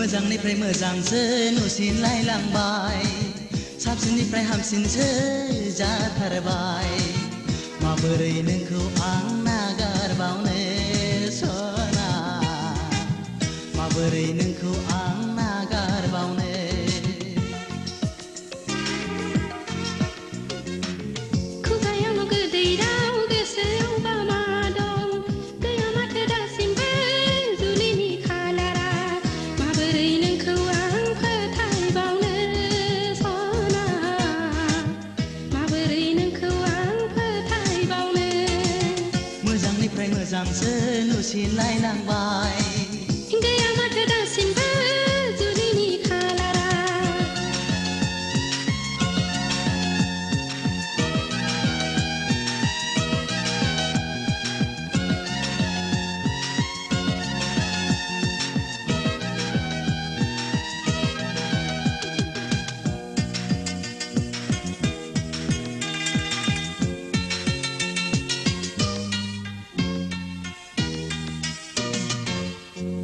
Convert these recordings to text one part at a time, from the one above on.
मोजांनिफ्राय मोजांसो नुसिनलायलांबाय साबसिननिफ्राय हामसिनसो जाथारबाय माबोरै नोंखौ आं नागारबावनो सना माबोरै नोंखौ आं नागारबावनो खुगायावल' गोदै राव गोसोआवबा मा दं गैया माथो दासिमबो जुलिनि खालारा माबोरै नोंखौ आं फोथायबावनो सना माबोरै नोंखौ आं फोथायबावनो मोजांनिफ्राय मोजांसो नुसिनलायलांबाय गैया माथो दासिमबो जुलिनि खालारा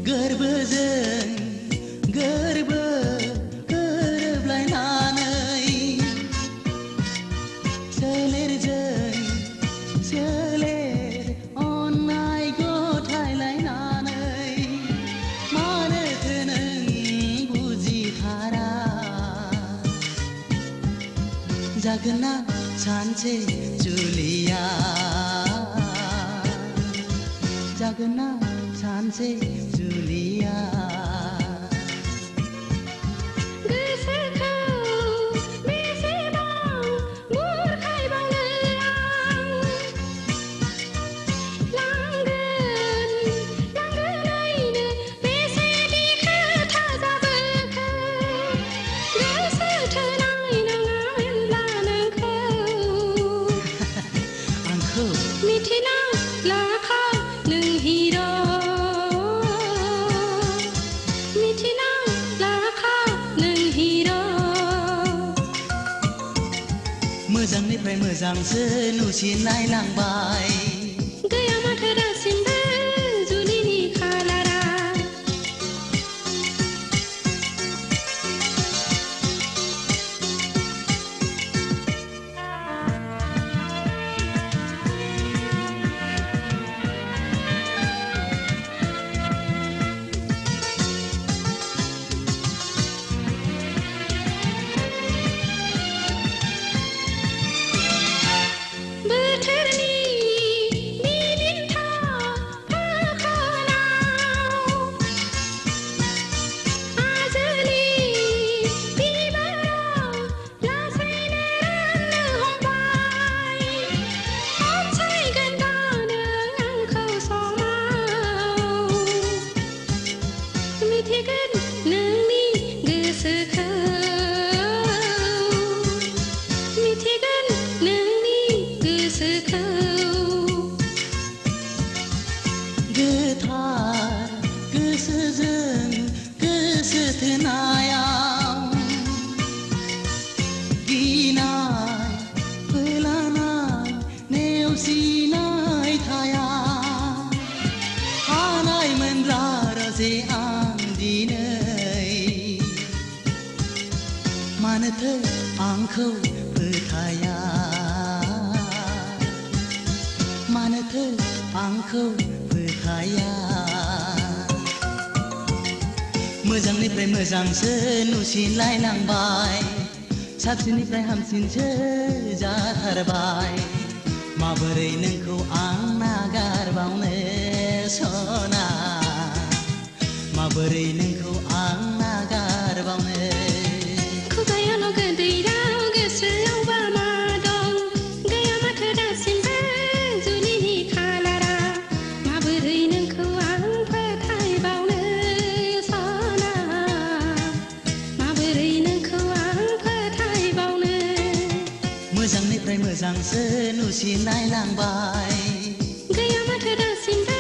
गोरबोजों गोरबो गोरोबलायनानै सोलेरजों सोलेर अननाय गथायलायनानै मानोथो नों बुजिथारा जागोन ना सानसे जुलिया जागोन ना सानसे जुलिया गोसोखौ बेसेबां बुरखायबावनो आं लांगोनैनो बेसेदि खोथा जाबोखो गोसोथोनाय नङामोनब्ला नोंखौ आंखौ मिथिना लाखा नों हिर' मिथिना लाखा नों हिर' मोजांनिफ्राय मोजांसो नुसिनलायलांबाय गैया माथो दासिमबो जुलिनि खालारा बोथोरनि बिदिन्था फाखोनाव आजोलि बिबाराव लासैनो राननो हमबाय अनसायगोन दा नों आंखौ समाव मिथिगोन नोंनि गोसोखौ मिथिगोन नोंनि गोसोखौ गोथार गोसोजों गोसो थोनायाव गिनाय फोलानाय नेवसिनाय थाया हानायमोनब्ला राजे आं दिनै मानोथो आंखौ फोथाया मानोथो आंखौ फोथाया मोजांनिफ्राय मोजांसो नुसिनलायलांबाय साबसिननिफ्राय हामसिनसो जाथारबाय माबोरै नोंखौ आं नागारबावनो सना माबोरै नोंखौ आं नागारबावनो खुगायावल' गोदै राव गोसोआवबा मा दं गैया माथो दासिमबो जुलिनि खालारा माबोरै नोंखौ आं फोथायबावनो सना माबोरै नोंखौ आं फोथायबावनो मोजांनिफ्राय मोजांसो नुसिनलायलांबाय गैया माथो दासिमबो